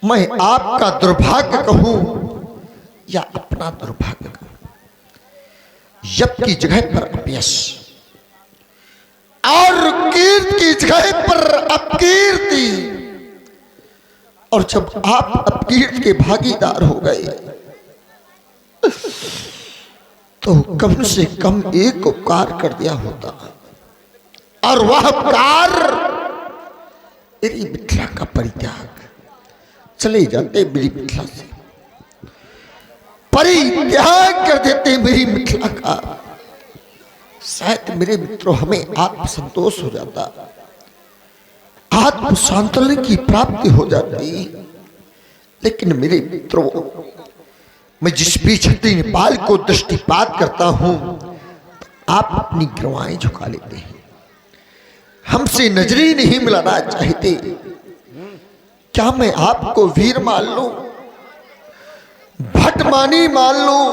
मैं आपका दुर्भाग्य कहूं या अपना दुर्भाग्य कहूं, यप की जगह पर अपयश और कीर्ति की जगह पर अपकीर्ति। और जब आप अपकीर्ति के भागीदार हो गए तो कम से कम एक उपकार कर दिया होता, और वह उपकार मेरी मिथिला का परित्याग। चले जाते मेरी मिथिला से, परित्याग कर देते मेरी मिथिला का, शायद मेरे मित्रों हमें आत्मसंतोष हो जाता, आत्म सांत्वना की प्राप्ति हो जाती। लेकिन मेरे मित्रों, मैं जिस भी क्षत्रिय नेपाल को दृष्टिपात करता हूं, आप अपनी गिरवाएं झुका लेते हैं, हमसे नजरी नहीं मिलाना चाहते। क्या मैं आपको वीर मान लूं, भटमानी मान लूं,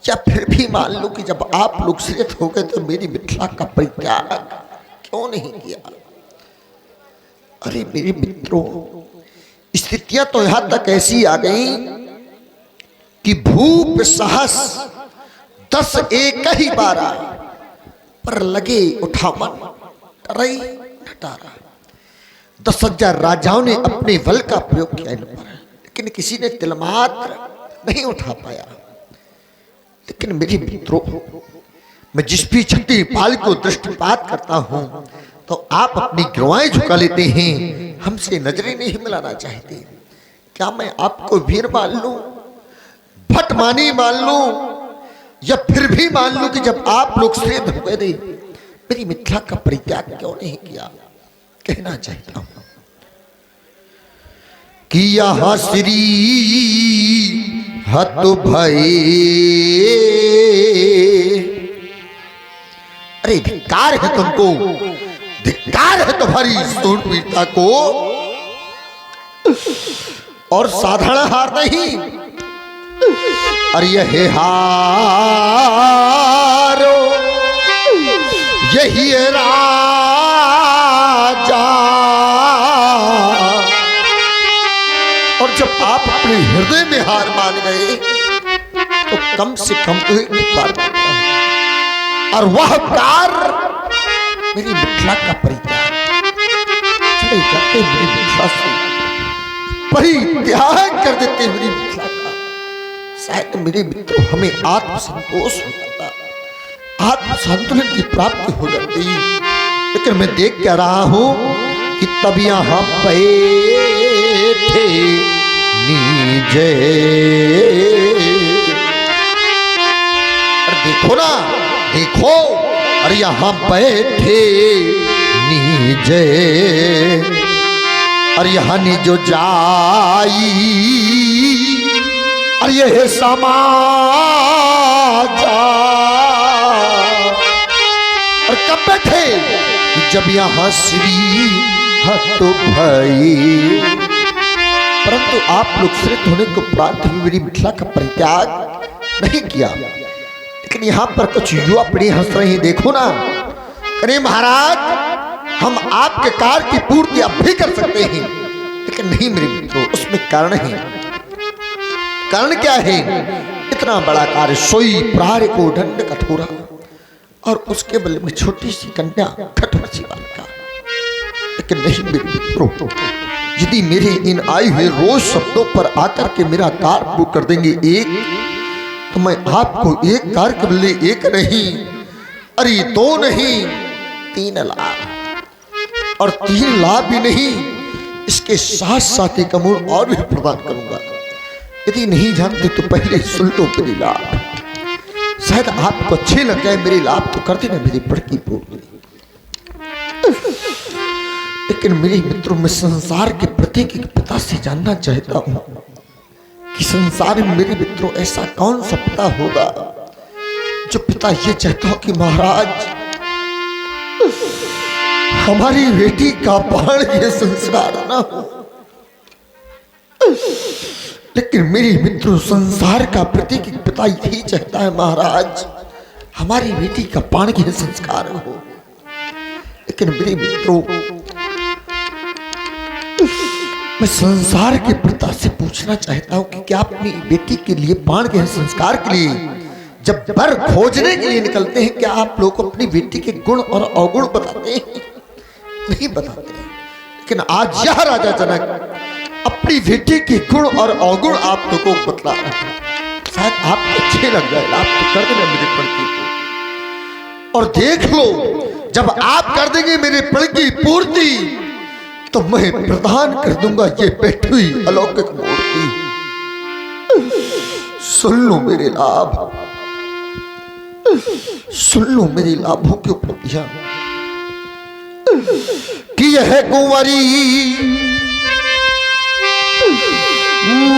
या फिर भी मान लूं कि जब आप लोग श्रेष्ठ हो गए तो मेरी मिथिला का परित्याग क्यों नहीं किया? अरे मेरे मित्रों, स्थितियां तो यहां तक ऐसी आ गई कि भूप सहस 10 एक ही 12 पर लगे उठावन टरई नटारा। 10,000 राजाओं ने अपने बल का प्रयोग किया इन पर, लेकिन किसी ने तिलमात्र नहीं उठा पाया। लेकिन मेरे मित्रों, मैं जिस भी क्षत्रिय पाल को दृष्टिपात करता हूं तो आप अपनी गिरवाएं झुका लेते हैं, हमसे नजरें नहीं मिलाना चाहते। क्या मैं आपको वीर मान लूं, भटमानी मान लूं, या फिर भी मान लूं कि जब आप लोग श्रेष्ठ हो गए थे मेरी मिथिला का परित्याग क्यों नहीं किया? कहना चाहता हूं कि यहां श्री हत भये। अरे धिक्कार है तुमको, धिक्कार है तुम्हारी सूरवीरता को, और साधारण हार नहीं। अरे यह हारो यही है राजा। और जब आप अपने हृदय में हार मान गए तो कम से कम एक बार, और वह कार मेरी मिथिला का परित्याग। चले जाते मेरी मिथिला से, परित्याग कर देते मेरी मिथिला का, शायद मेरे मित्रों हमें आत्मसंतोष हो जाता, आत्म संतुलन की प्राप्ति हो जाती। लेकिन मैं देख क्या रहा हूं कि तब यहां बैठे नीचे, अरे देखो ना, देखो, अरे यहां बैठे नीचे, अरे यहां नी जो जाई, अरे ये समाजा। और कब बैठे? जब यहां श्री हत भई। परंतु आप लोग श्रेष्ठ होने को प्राप्त हुई मेरी मिथिला का परित्याग नहीं किया। लेकिन यहां पर कुछ युवा पीढ़ी हंस रही है, देखो ना, अरे महाराज हम आपके कार्य की पूर्ति अब भी कर सकते हैं। लेकिन नहीं मेरे मित्रों, उसमें कारण है। कारण क्या है? इतना बड़ा कार्य, सोई प्रार को दंड कठोरा, और उसके बल में छोटी सी कन्या कठोर सी बालिका। लेकिन नहीं मेरे मित्रों, यदि मेरे इन आए हुए रोज शब्दों पर आकर के मेरा कार्य वो कर देंगे एक, तो मैं आपको एक कार्य के बदले एक नहीं, अरे 2 नहीं 3 लाभ, और 3 लाभ भी नहीं, इसके साथ साथ एक अमूल और भी प्रदान करूंगा। यदि नहीं जानते तो पहले सुन लो मेरी लाभ, शायद आपको अच्छे लग जाए मेरे लाभ तो कर देना मेरी बड़की पूर्ति। लेकिन मेरे मित्रों, मैं संसार के प्रत्येक पिता से जानना चाहता हूं कि संसार में मेरे मित्रों ऐसा कौन सा पिता होगा जो पिता ये चाहता हो कि महाराज हमारी बेटी का बाण ये संस्कार ना हो। लेकिन मेरे मित्रों, संसार का प्रत्येक पिता यही चाहता है महाराज हमारी बेटी का बाण ये संस्कार हो। लेकिन मेरे मित्रों, मैं संसार के पिता से पूछना चाहता हूं कि क्या अपनी बेटी के लिए बाण के संस्कार के लिए जब वर खोजने के लिए निकलते हैं, क्या आप लोग अपनी बेटी के गुण और अवगुण बताते हैं? नहीं बताते। लेकिन आज यह राजा जनक अपनी बेटी के गुण और अवगुण आप लोगों को बतला रहे हैं। शायद आपको अच्छे लग जाए, आप तो कर देना मेरे प्रण की, और देख लो जब आप कर देंगे मेरे प्रण की पूर्ति तो मैं प्रदान कर दूंगा ये बैठी हुई अलौकिक मूर्ति। सुन लो मेरे लाभ, सुन लो मेरी लाभों की उपलब्धियां कि यह कुंवरी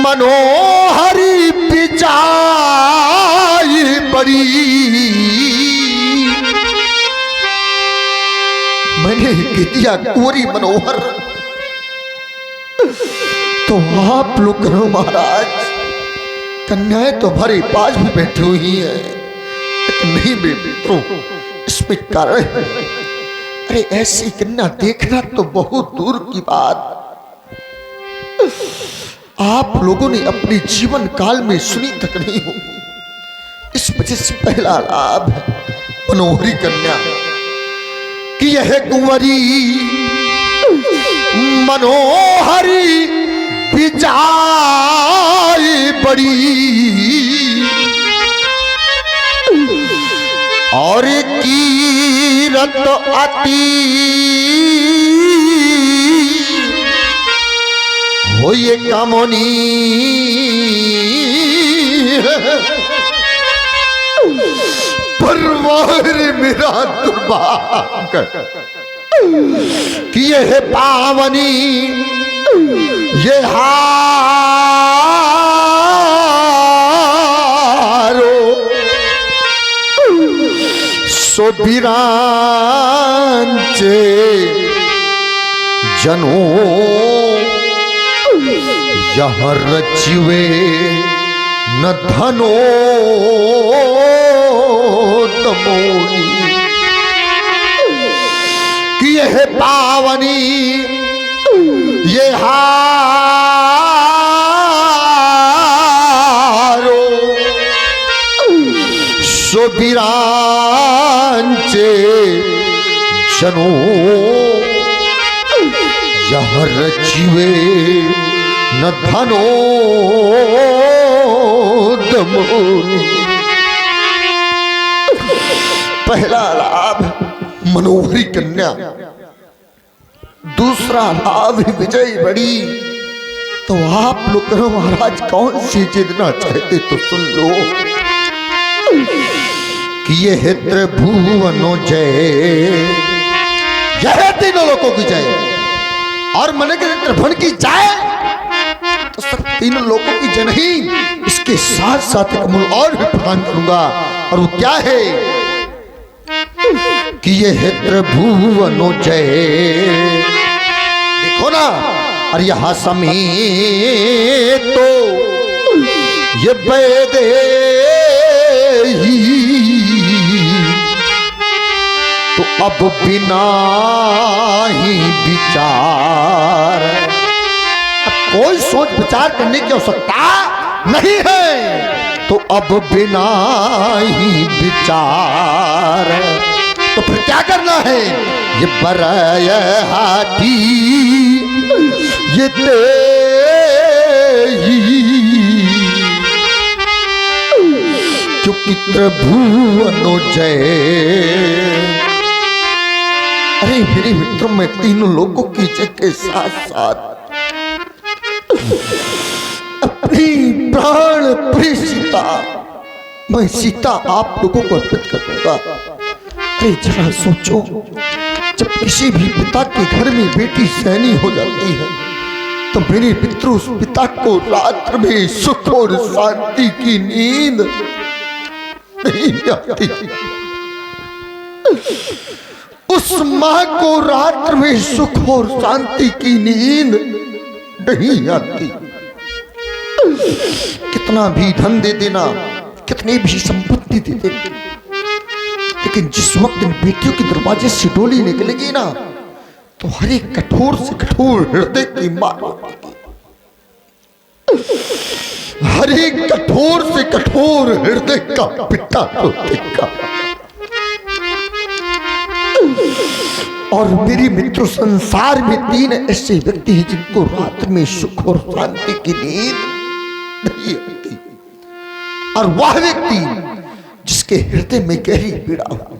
मनोहरी पिचाई बड़ी। मैंने कह दिया कुंवरी मनोहर, तो आप लोग करो महाराज, कन्याएं तो भरे पास भी बैठी हुई है, नहीं मेरे मित्रों, इसमें कारण है। अरे ऐसी कन्या देखना तो बहुत दूर की बात, आप लोगों ने अपने जीवन काल में सुनी तक नहीं होगी। इस वजह से पहला लाभ है मनोहरी कन्या कि यह कुंवरी मनोहरी पिचाई बड़ी और कीरत अति हो ये कामनी परवार मेरा दुर्भाग्य कि यह पावनी ये हारो सो बिरांचे जनो यह रचिवे न धनो तमोनी कि यह पावनी ये हारो सो बिरांचे जनो यह रचिवे न धनो दमोनी। पहला लाभ मनोहरी कन्या, दूसरा लाभ विजय बड़ी। तो आप लोग करो महाराज कौन सी जीतना चाहते तो सुन लो कि यह त्रिभुवनो जय, यह तीनों लोगों की जय, और मन के त्रिभुवन की जय तो सब तीनों लोगों की जय नहीं, इसके साथ साथ एक मूल और भी प्रदान करूंगा, और वो क्या है कि यह त्रिभुवनो जय। देखो ना, और यहां समेत तो ये वैदे तो अब बिना ही विचार, अब कोई सोच विचार करने की आवश्यकता नहीं है, तो अब बिना ही विचार तो फिर क्या करना है, ये बराय हाथी ये क्योंकि त्रिभुवनो जय। अरे मेरे मित्रों, मैं तीनों लोगों की जय के साथ साथ अपनी प्राण प्रिय सीता, मैं सीता आप लोगों को अर्पित कर दूंगा। अरे जरा सोचो, जब किसी भी पिता के घर में बेटी सैनी हो जाती है तो मेरे पितृ उस पिता को रात्र में सुख और शांति की नींद नहीं आती, उस मां को रात्र में सुख और शांति की नींद नहीं आती। कितना भी धन दे देना, कितनी भी संपत्ति दे देना, लेकिन जिस वक्त इन बेटियों के दरवाजे से डोली निकलेगी ना, तो हर एक कठोर से कठोर हृदय की मां होगी। हर एक कठोर से कठोर हृदय का पिता को देखा। और मेरी मित्रों, संसार में 3 ऐसे व्यक्ति हैं जिनको रात में सुख और शांति की नींद नहीं आती, और वह व्यक्ति जिसके हृदय में गहरी पीड़ा हो,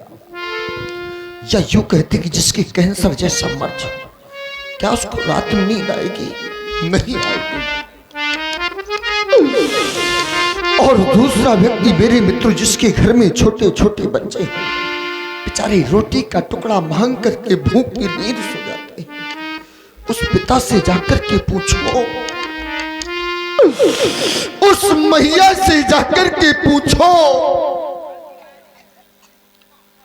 या यूं कहते कि जिसकी कैंसर जैसा मर्ज हो, क्या उसको रात में नींद आएगी? नहीं आएगी। और दूसरा व्यक्ति मेरे मित्रों, जिसके घर में छोटे छोटे बच्चे हैं, बेचारे रोटी का टुकड़ा मांग करके भूख की नींद सो जाते हैं, उस पिता से जाकर के पूछो, उस मैया से जाकर के पूछो,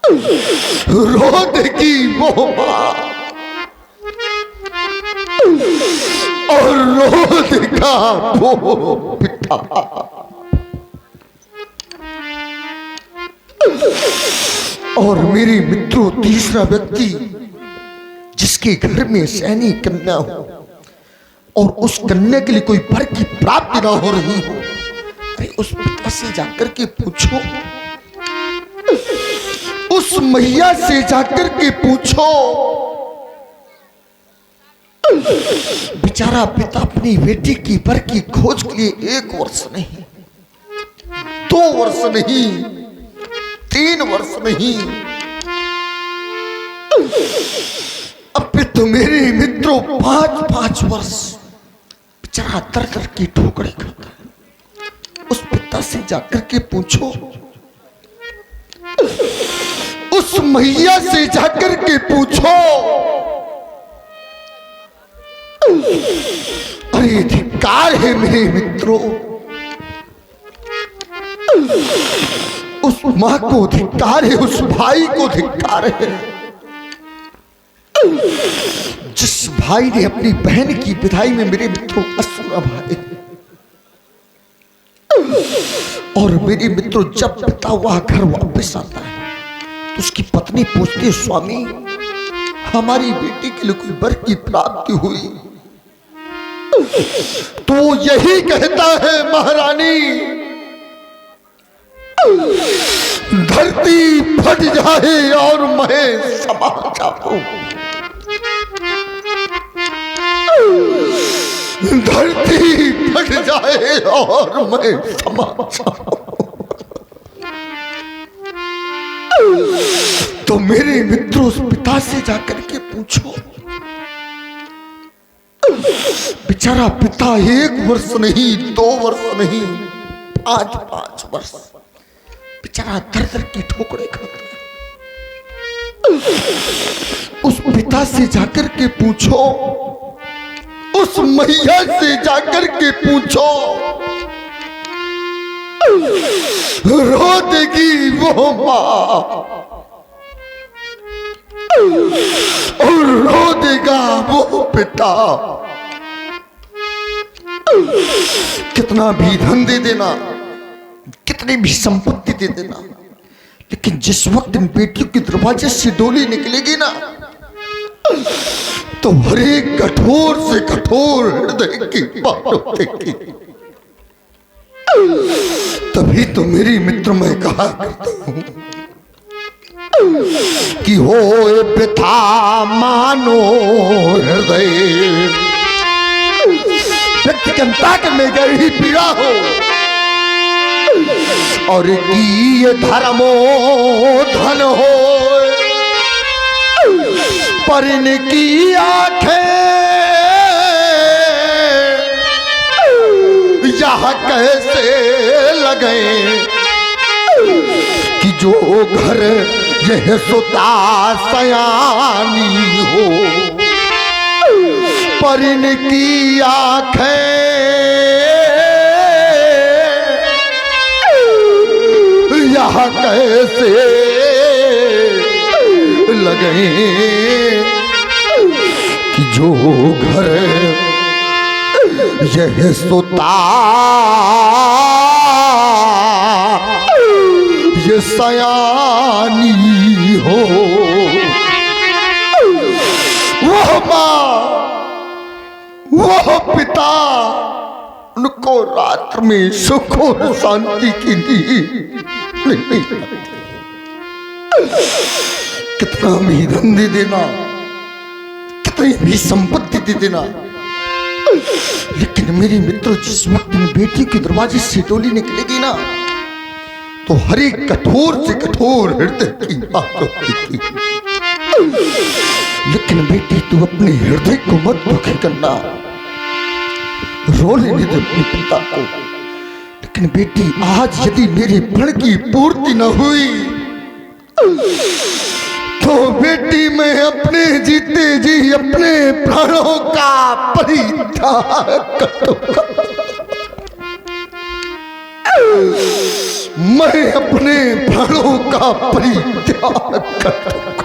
रो देगी वो मां और रो देगा वो पिता। और मेरे मित्रों, तीसरा व्यक्ति जिसके घर में सैनी कन्या हो और उस कन्या के लिए कोई वर की प्राप्ति ना हो रही हो, अरे उस पिता से जाकर के पूछो, उस मैया से जाकर के पूछो। बेचारा पिता अपनी बेटी की वर की खोज के लिए 1 वर्ष नहीं, 2 वर्ष नहीं, 3 वर्ष नहीं, अब तो मेरे मित्रों 5-5 वर्ष बेचारा दर की ठोकरें खाता है। उस पिता से जाकर के पूछो, उस मैया से जाकर के पूछो। अरे धिक्कार है मेरे मित्रों, उस मां को धिक्कार है, उस भाई को धिक्कार है, जिस भाई ने अपनी बहन की विदाई में मेरे मित्रों अश्रु बहाए। और मेरे मित्रों, जब पिता वह घर वापस आता है तो उसकी पत्नी पूछती है, स्वामी हमारी बेटी के लिए कोई वर की प्राप्ति हुई? तो यही कहता है, महारानी धरती फट जाए और मैं समा जाऊं, धरती फट जाए और मैं समा जाऊं। तो मेरे मित्रों, उस पिता से जाकर के पूछो। बेचारा पिता 1 वर्ष नहीं, 2 वर्ष नहीं, 5-5 वर्ष बेचारा दर की ठोकरें खाता है। उस पिता से जाकर के पूछो, उस मैया से जाकर के पूछो, रो देगी वो मां और रो देगा वो पिता। कितना भी धन दे देना, कितनी भी संपत्ति दे देना, लेकिन जिस वक्त इन बेटियों के दरवाजे से डोली निकलेगी ना, तो हर एक कठोर से कठोर हृदय की बात होगी। तभी तो मेरी मित्र मैं कहा करता हूं कि होए पिता मानो हृदय, व्यक्ति के अंतःकरण में गहरी पीड़ा हो, और ये धर्मो धन हो, पर इनकी आंखें यह कैसे लगे कि जो घर यह सुता सयानी हो, पर इनकी आंखें यह कैसे लगे कि जो घर यह सुता ये सयानी हो। वह माँ, वह पिता उनको रात में सुख और शांति की नींद नहीं आती। कितना भी धन दे देना, कितनी भी संपत्ति दे देना, लेकिन मेरे मित्रों जिस वक्त में बेटी के दरवाजे से डोली निकलेगी ना, तो हर एक कठोर से कठोर हृदय की बात होती थी। लेकिन बेटी तू अपने हृदय को मत दुखी करना, रो लेने दे अपने पिता को। लेकिन बेटी आज यदि मेरे प्रण की पूर्ति न हुई तो बेटी मैं अपने जीते जी अपने प्राणों का परित्याग करूंगा। मैं अपने प्राणों का परित्याग करूंगा।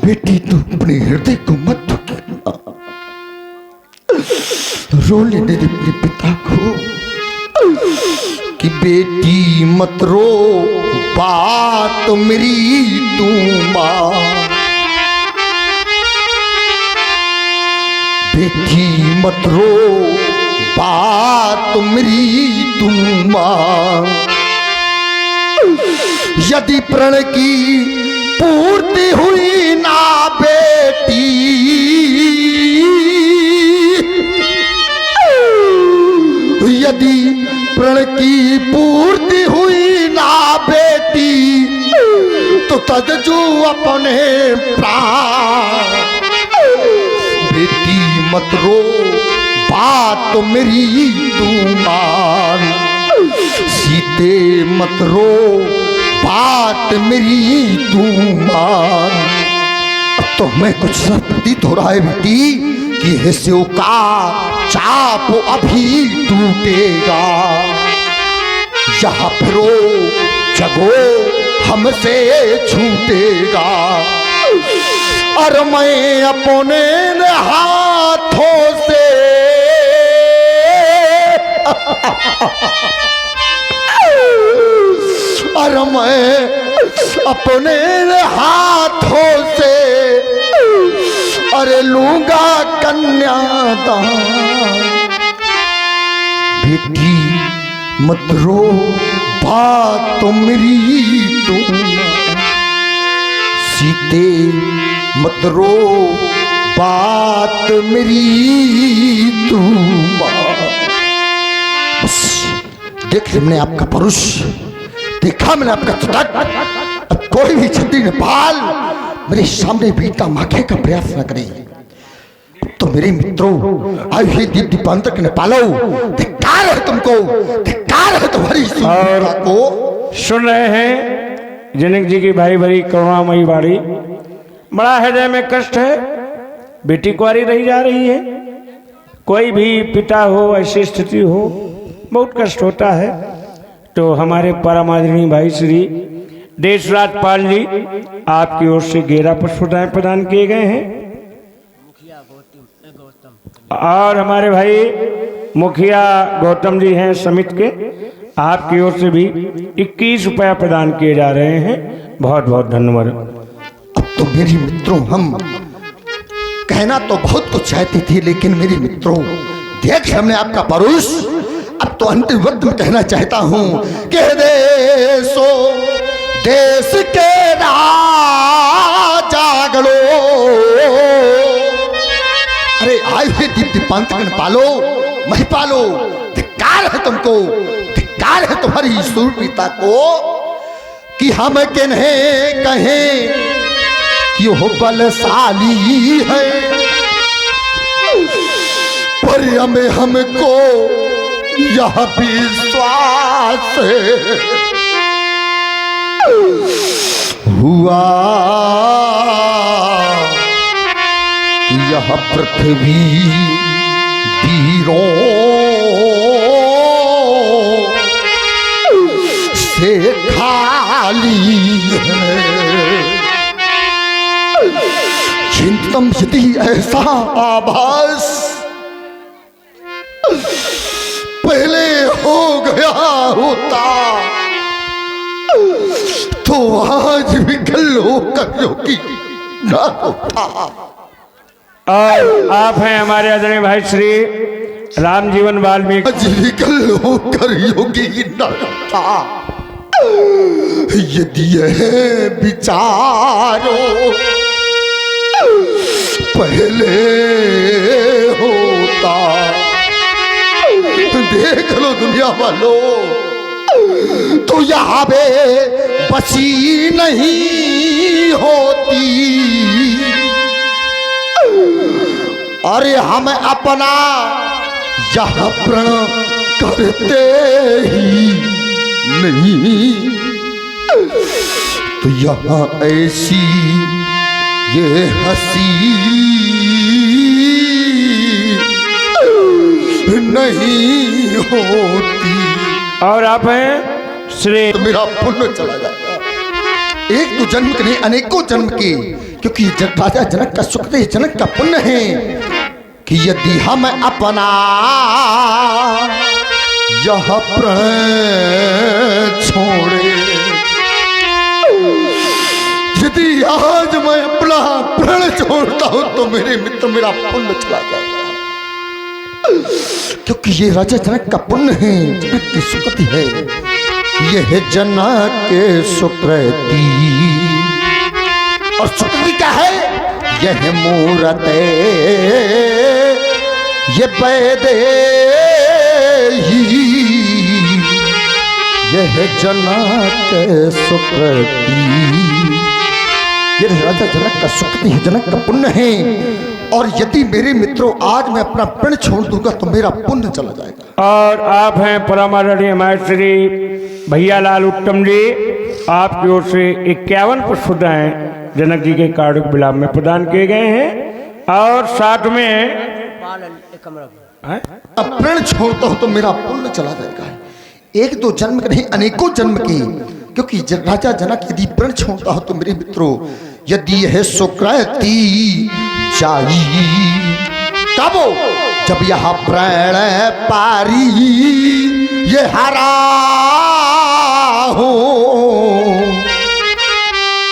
बेटी तू अपने हृदय को मत दुखी करना, रो लेने दे अपने पिता को कि बेटी मत रो, बात मेरी तू मान। बेटी मत रो, बात मेरी तू मान। यदि प्रण की पूर्ति हुई ना बेटी, यदि प्रण की पूर्ति हुई ना बेटी, तो तजू अपने प्राण। बेटी मत रो, बात मेरी तू मान। सीते मत रो, बात मेरी तू मान। अब तो मैं कुछ सा प्रतीत हो रहा है बेटी कि हिस्सों का चाप अभी टूटेगा। जहाँ फिरो जगो हमसे छूटेगा। और मैं अपने हाथों से और मैं अपने हाथों से अरे लूंगा कन्यादान। बेटी मत रो, बात तो मेरी तू। सीते मत रो, बात मेरी तू। बस देख हमने आपका परुष, देखा मैंने आपका चटक। अब कोई भी छत्री नेपाल मेरे सामने बीटा माखे का प्रयास न करे तो मेरे मित्रों आयु ही दीप दीपांतक नेपालो, धिक्कार है तुमको, धिक्कार है तुम्हारी सुंदरता को। सुन रहे हैं जनक जी की भाई भरी करुणामयी वाणी। बड़ा हृदय में कष्ट है, बेटी कुंवारी रही जा रही है। कोई भी पिता हो ऐसी स्थिति हो बहुत कष्ट होता है। तो हमारे परम आदरणीय भाई श्री देशराज पाल जी आपकी ओर से गेरा पुष्पदान प्रदान किए गए हैं। और हमारे भाई मुखिया गौतम जी हैं समिति के, आपकी ओर से भी 21 रुपया प्रदान किए जा रहे हैं। बहुत बहुत धन्यवाद। अब तो मेरे मित्रों हम कहना तो बहुत कुछ चाहती थी, लेकिन मेरे मित्रों देख हमने आपका परुष। अब तो अंतिम वक्त में कहना चाहता हूं कि देश के राजा गणो, अरे आयु है दीप दीपांतक पालो महिपालो, धिक्कार है तुमको, धिक्कार है तुम्हारी शूरवीरता को कि हम किन्हें कहें कि वो बलशाली है, पर हमें हमको यह विश्वास हुआ कि यह पृथ्वी वीरों से खाली है। चिंतन यदि ऐसा आभास पहले हो गया होता तो आज विकल होकर योगी ना होता। और आप हैं हमारे आदरणीय भाई श्री रामजीवन वाल्मीकि। अजलिकल होकर योगी नरता यदि यह विचारो पहले होता, देख लो दुनिया वालों, तो यहाँ पे बसी नहीं होती। अरे हम अपना यहाँ प्रण करते ही नहीं, तो यहाँ ऐसी ये हंसी नहीं होती। और आप हैं श्री, तो मेरा पुण्य चला जाएगा, एक तो जन्म के नहीं अनेकों जन्म के, क्योंकि राजा जनक का सुखदेव जनक का पुण्य है कि यदि हम अपना यह प्रण छोड़े, यदि आज मैं अपना प्रण छोड़ता हूं तो मेरे मित्र मेरा पुण्य चला जाएगा, क्योंकि ये राजा जनक का पुण्य है, जनक की सुकृति है। यह जनक के सुकृति, और सुकृति क्या है? यह मूरत ये वैदे ही, यह जनक के सुकृति, ये राजा जनक का सुकृति है, जनक का पुण्य है। और यदि मेरे मित्रों आज मैं अपना प्रण छोड़ दूंगा तो मेरा पुण्य चला जाएगा। और आप हैं परम आदरणीय हमारे श्री भैया लाल उत्तम जी, आपकी ओर से 51 पुष्पदाएं जनक जी के कार्ड विलाप में प्रदान किए गए हैं। और साथ में प्रण छोड़ता हूं तो मेरा पुण्य चला जाएगा, एक दो जन्म के नहीं अनेकों जन्म के, क्योंकि राजा जनक यदि प्रण छोड़ता हो तो मेरे मित्रों यदि यह सुकृति जाई, तब जब यह प्रण पारी ये हरा हो,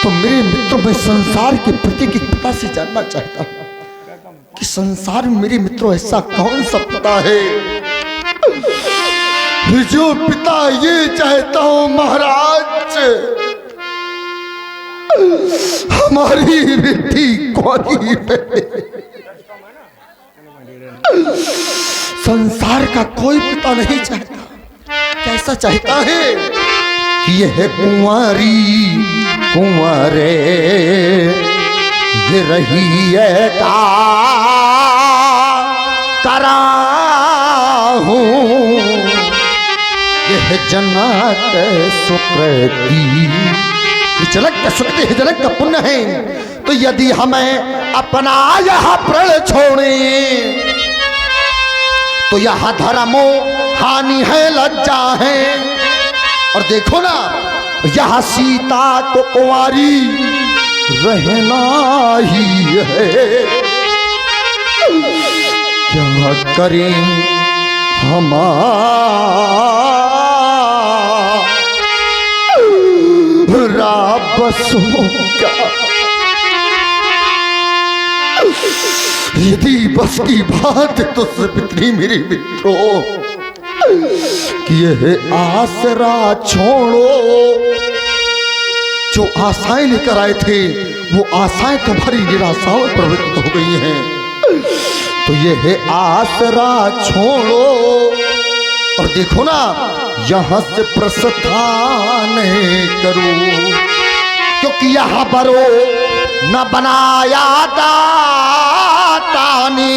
तो मेरे मित्रों में संसार के प्रति की पिता से जानना चाहता हूं कि संसार में मेरे मित्रों ऐसा कौन सा पिता है जो पिता ये चाहता हूं महाराज हमारी बेटी कौड़ी पे। संसार का कोई पिता नहीं चाहता, कैसा चाहता है कि यह कुंवारी कुंवरे ये रही है करा हूँ, यह जनक सुकृति, जनक का सुकृति है, जनक का पुण्य है। तो यदि हमें अपना यह प्रण छोड़े तो यह धर्मो हानि है, लज्जा है। और देखो ना, यह सीता तो कुंवारी रहना ही है, क्या करें हमारा बसों का, यदि बस की बात तो सब इतनी मेरे मित्रों कि यह आसरा छोड़ो, जो आशाएं लेकर आए थे वो आशाएं तुम्हारी निराशाओं में प्रवृत्त हो गई हैं, तो यह आसरा छोड़ो। और देखो ना, यहां से प्रस्थान करो, क्योंकि यहां बरो न बनाया दाता ने,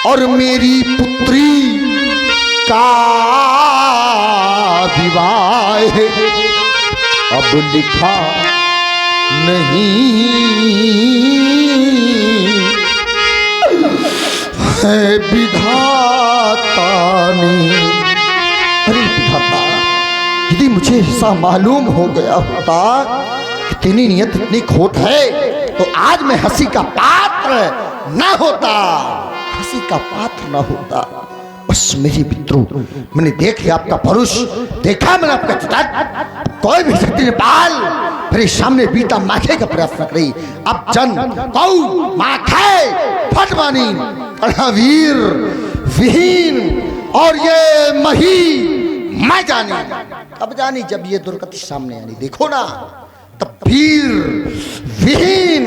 और मेरी पुत्री का विवाह अब लिखा नहीं है विधाता ने। अरे विधाता, यदि मुझे ऐसा मालूम हो गया होता कि तेरी नियत इतनी खोट है तो आज मैं हंसी का पात्र न होता, हंसी का पात्र न होता। बस मेरे मित्रों, मैंने देख लिया आपका परुष, देखा मैंने आपका चिता, कोई भी शक्ति नेपाल फिर सामने बीता माखे का प्रयास न करी। अब जन कौ माखे फटवानी वीर विहीन और ये मही मैं जानी। कब जानी? जब ये दुर्गति सामने आनी। देखो ना, तब वीर विहीन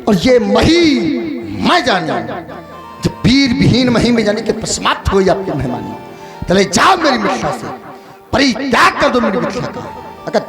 और ये मही मैं जानी। जब वीर विहीन मही में जाने के समाप्त हो आपकी मेहमानी, चले जाओ मेरी मिथिला से, परित्याग कर दो मेरी मिथिला का। अगर